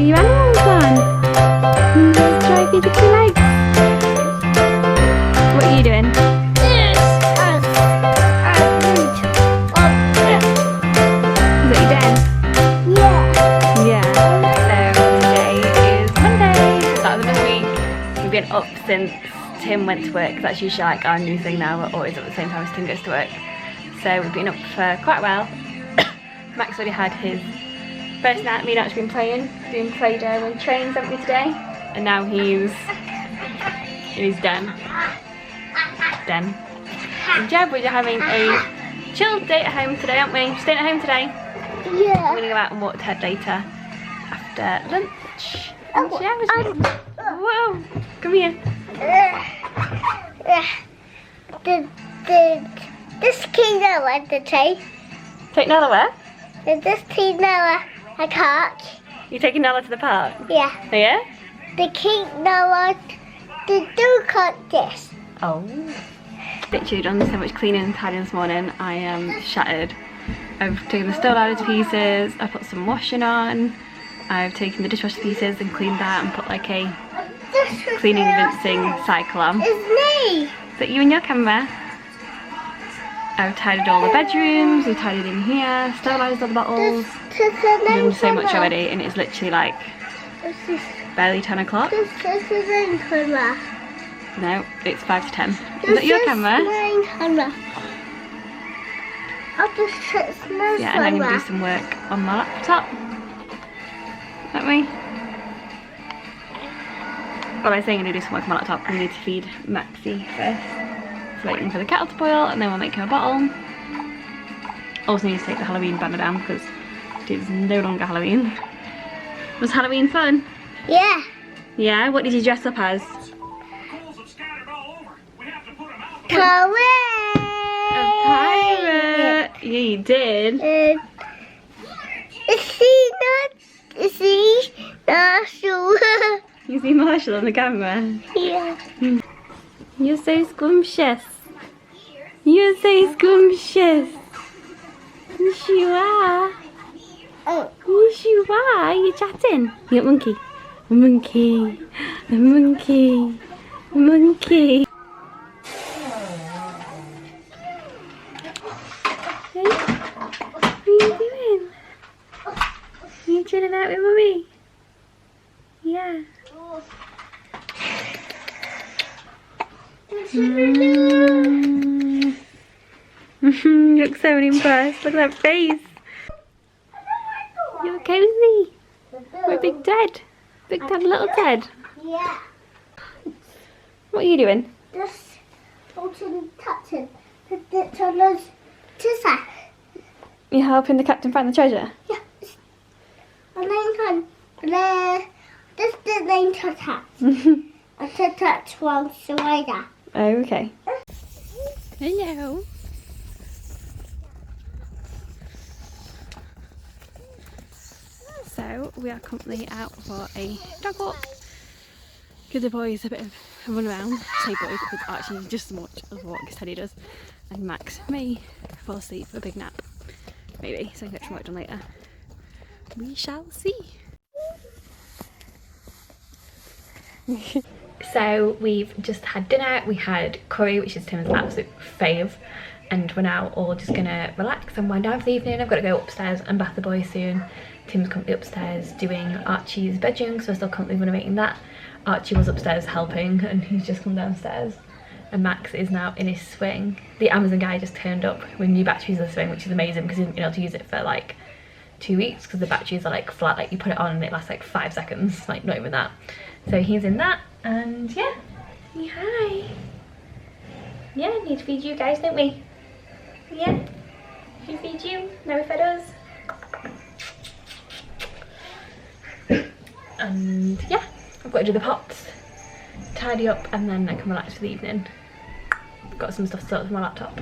are your animals on? Let's try feed the 2 legs. What are you doing? Is that your den? Yeah. So today is Monday, start of the week. We've been up since Tim went to work. That's usually like our new thing now, we're always up at the same time as Tim goes to work. So we've been up for quite a while. Max already had his first night. Me and Archie been playing, doing Play-Doh and trains, haven't we, today? And now he's in his den. And Jeb, we're having a chilled day at home today, aren't we? Staying at home today? Yeah. We're going to go out and walk Ted later after lunch. And whoa, come here. This key now at the tree. Take Nella where? This key now I can't. You taking Nella to the park? Yeah. Oh yeah? The key now the do cut this. Oh. Literally done so much cleaning and tidying this morning. I am shattered. I've taken the stove out to pieces. I put some washing on. I've taken the dishwasher to pieces and cleaned that and put like a cleaning rinsing cycle on. It's me. Is that you and your camera? I've tidied all the bedrooms, we've tidied in here, sterilised all the bottles. I've done so much already and it's literally like barely 10 o'clock. This is the main camera. No, it's 5 to 10. Is that your camera? Main camera. I'll just check my Yeah, and I'm going to do some work on my laptop. Aren't we? Well, I was saying I'm going to do some work on my laptop. We need to feed Maxy first. Waiting for the kettle to boil and then we'll make him a bottle. Also need to take the Halloween banner down because it is no longer Halloween. Was Halloween fun? Yeah. Yeah? What did you dress up as? Pirate. A pirate! Yeah, you did. Is he Marshall? You see Marshall on the camera? Yeah. You're so scrumptious. You're so scrumptious. Yes you are. Yes you are. You're chatting. You got monkey. A monkey. A monkey. A monkey. Hey, what are you doing? Are you chilling out with mummy? Yeah. You look so impressed. Look at that face. You're cozy. We're Big Ted. Big Ted, Little Ted. Yeah. What are you doing? Just touching the tunnels to sack. You're helping the captain find the treasure? Yeah. And then this the name to touch. And to touch once later. Oh, okay. Hello. So we are currently out for a dog walk. Give the boys a bit of a run around. I say boys because Archie just as much of a walk as Teddy does. And Max may fall asleep for a big nap. Maybe, so I can get some work done later. We shall see. So we've just had dinner. We had curry, which is Tim's absolute fave, and we're now all just gonna relax and wind down for the evening. I've got to go upstairs and bath the boys soon. Tim's currently upstairs doing Archie's bedroom, so we're still currently renovating that. Archie was upstairs helping and he's just come downstairs, and Max is now in his swing. The Amazon guy just turned up with new batteries of the swing, which is amazing because he's been able to use it for like 2 weeks because the batteries are like flat, like you put it on and it lasts like 5 seconds, like not even that. So he's in that, and yeah. Hi. Yeah, need to feed you guys, don't we? Yeah. Should we feed you? Now we fed us. And yeah, I've got to do the pots, tidy up, and then I can relax for the evening. I've got some stuff to sort for my laptop.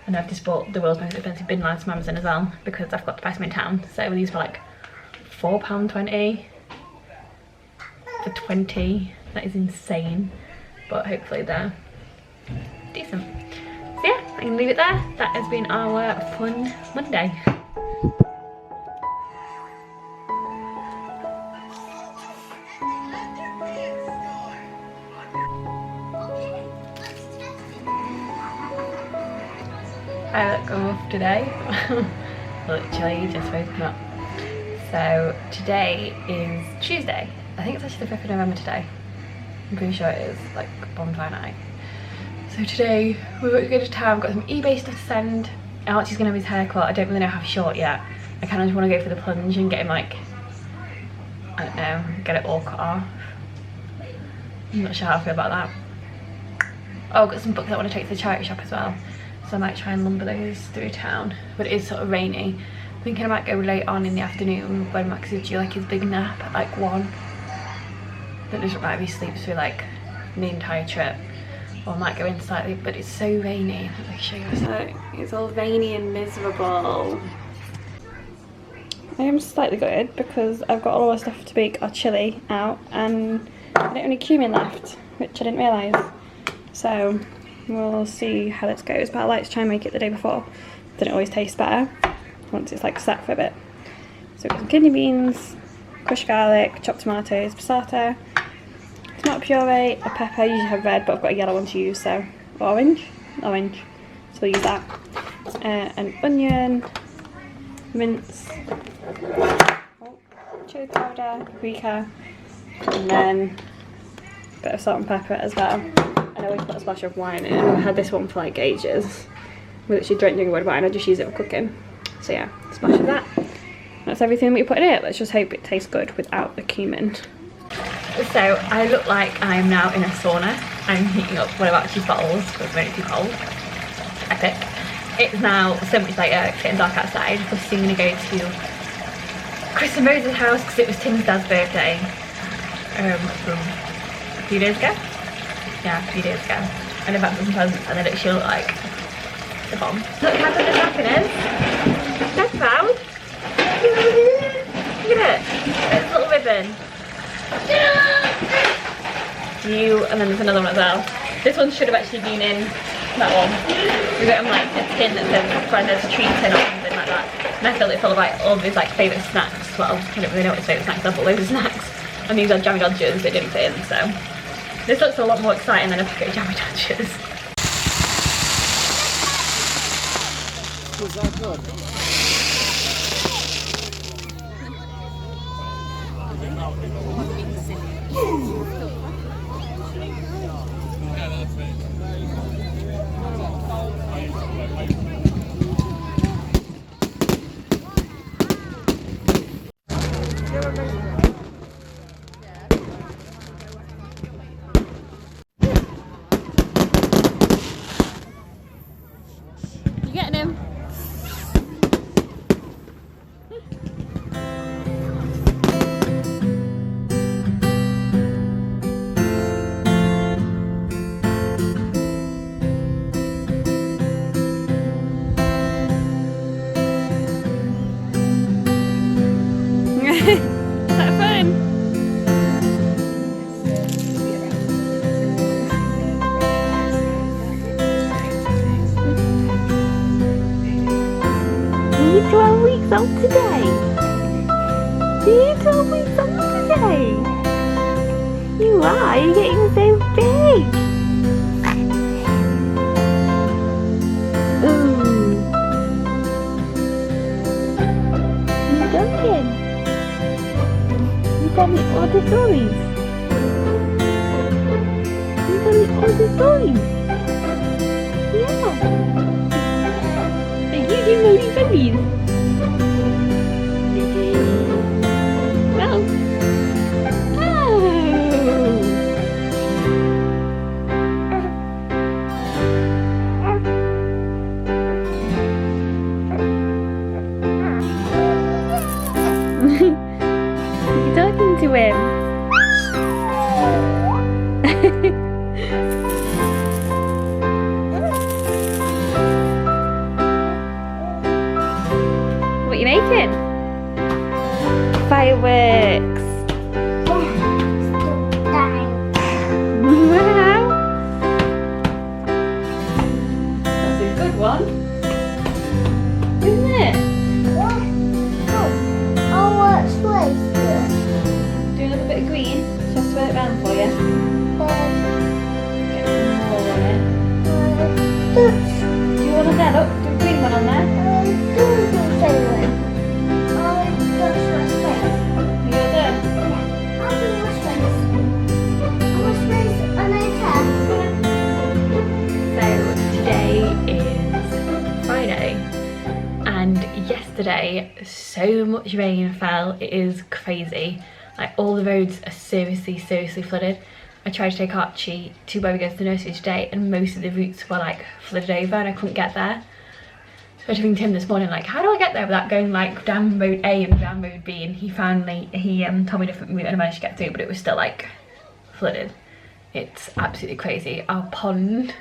And I've just bought the world's most expensive bin lights from Amazon as well because I've got to buy some in town. So these were like £4.20 for 20. That is insane, but hopefully they're decent. So yeah, I can leave it there. That has been our fun Monday. I look rough today. Literally just woken up. So today is Tuesday. I think it's actually the 5th of November today. I'm pretty sure it is, like Bonfire Night. So today we're going to go to town, got some eBay stuff to send. Archie's going to have his hair cut. I don't really know how short yet. I kind of just want to go for the plunge and get him like, I don't know, get it all cut off. I'm not sure how I feel about that. Oh, I've got some books I want to take to the charity shop as well. So I might try and lumber those through town. But it is sort of rainy. I'm thinking I might go late on in the afternoon when Max is due like his big nap at like 1. That doesn't matter if he sleeps through like the entire trip. Or I might go in slightly, but it's so rainy. Let me show you. So it's all rainy and miserable. I am slightly gutted because I've got all our stuff to bake our chilli out and I don't have any cumin left, which I didn't realise. So we'll see how this goes, but I like to try and make it the day before. Then it always tastes better once it's like sat for a bit. So we've got some kidney beans, crushed garlic, chopped tomatoes, passata, tomato puree, a pepper. I usually have red, but I've got a yellow one to use, so orange. So we'll use that. An onion, mince, chili powder, paprika, and then a bit of salt and pepper as well. And I always put a splash of wine in. I've had this one for like ages. We literally don't drink red wine, I just use it for cooking. So yeah, a splash of that. That's everything we put in it. Let's just hope it tastes good without the cumin. So I look like I'm now in a sauna. I'm heating up one of Archie's bottles because it's very too cold. Epic. It's now so much later, it's getting dark outside. We're soon going to go to Chris and Rose's house because it was Tim's dad's birthday from a few days ago. Yeah, a few days ago. And I've had some presents and then it should look like the bomb. Look how good this happening is. So proud. Look at it. It's a little ribbon. You, and then there's another one as well. This one should have actually been in that one. We got him like a tin that says Brenda's treat tin or something like that. And I filled it full of like all of his like favourite snacks. Well, I don't really know what his favourite snacks are, but loads of snacks. And these are Jammy Dodgers that didn't fit in, so. This looks a lot more exciting than a packet of Jammy Dodgers. Was that good? You getting him? Is that fun? Are you 12 weeks old today? Are you 12 weeks old today? You are, you're getting so big. Ooh. You joking? You tell me all the stories. You tell me all the stories. Yeah. Are you doing Molly Bunnies? Well. You're talking to him. What are you making? Fireworks. Wow. That's a good one. Isn't it? Do a little bit of green. Shall I swirl it round for you? Get some more on it. Do you want to there? Look, do green. yesterday so much rain fell, it is crazy. Like all the roads are seriously flooded. I tried to take Archie to where we go to the nursery today and most of the routes were like flooded over and I couldn't get there. So I was talking to him this morning like, how do I get there without going like down road A and down road B, and he told me a different route and I managed to get through, but it was still like flooded. It's absolutely crazy. Our pond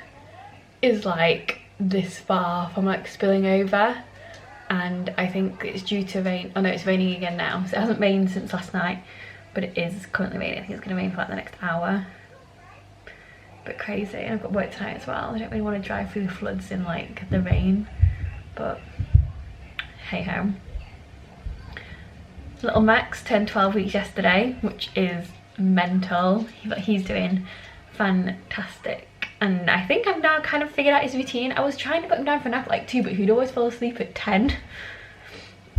is like this far from like spilling over, and I think it's due to rain. Oh no, it's raining again now. So it hasn't rained since last night, but it is currently raining. I think it's going to rain for like the next hour. But crazy. And I've got work tonight as well. I don't really want to drive through the floods in like the rain, but hey ho. Little Max turned 12 weeks yesterday, which is mental, but he's doing fantastic. And I think I've now kind of figured out his routine. I was trying to put him down for a nap at like 2, but he'd always fall asleep at 10.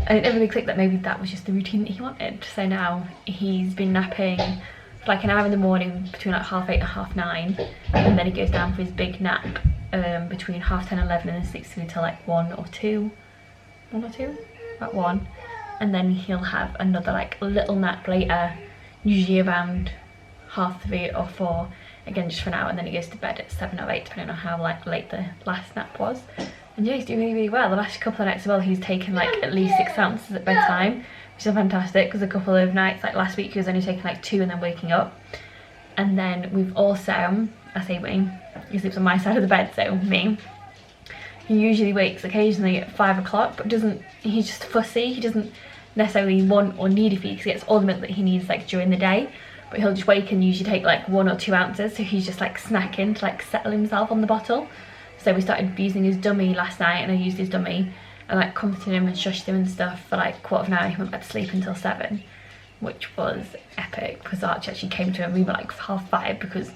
And it never really clicked that maybe that was just the routine that he wanted. So now he's been napping for like an hour in the morning between like 8:30 and 9:30, and then he goes down for his big nap between 10:30 and 11, and then sleeps through till like 1 or 2, about 1, and then he'll have another like little nap later, usually around 3:30 or 4, again just for an hour, and then he goes to bed at 7 or 8 depending on how like late the last nap was. And yeah, he's doing really well. The last couple of nights as well, he's taken like at least 6 ounces at bedtime, which is fantastic, because a couple of nights like last week he was only taking like 2 and then waking up. And then we've also, I say we, he sleeps on my side of the bed, so me, he usually wakes occasionally at 5 o'clock, but he's just fussy. He doesn't necessarily want or need a feed because he gets all the milk that he needs like during the day, but he'll just wake and usually take like 1 or 2 ounces, so he's just like snacking to like settle himself on the bottle. So we started using his dummy last night, and I used his dummy and like comforted him and shushed him and stuff for like a quarter of an hour. He went back to sleep until 7, which was epic, because Archie actually came to him. We were like 5:30 because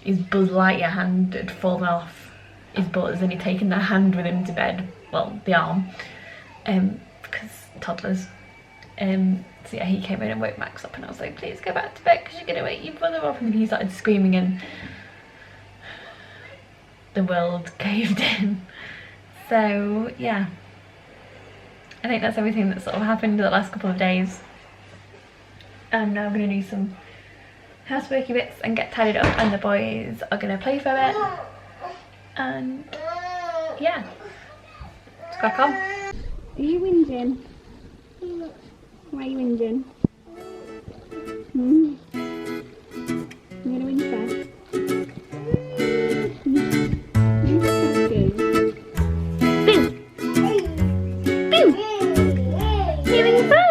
his Buzz Lightyear hand had fallen off his buzz and he'd taken the hand with him to bed, well the arm, because toddlers. So yeah, he came in and woke Max up, and I was like, please go back to bed because you're gonna wake your brother up. And then he started screaming and the world caved in. So yeah, I think that's everything that sort of happened the last couple of days. And now I'm gonna do some houseworky bits and get tidied up, and the boys are gonna play for a bit. And yeah, let's crack on. Are you whinging? Why are you whinging? You gonna whinge back? Boo! Boo! You whinging back?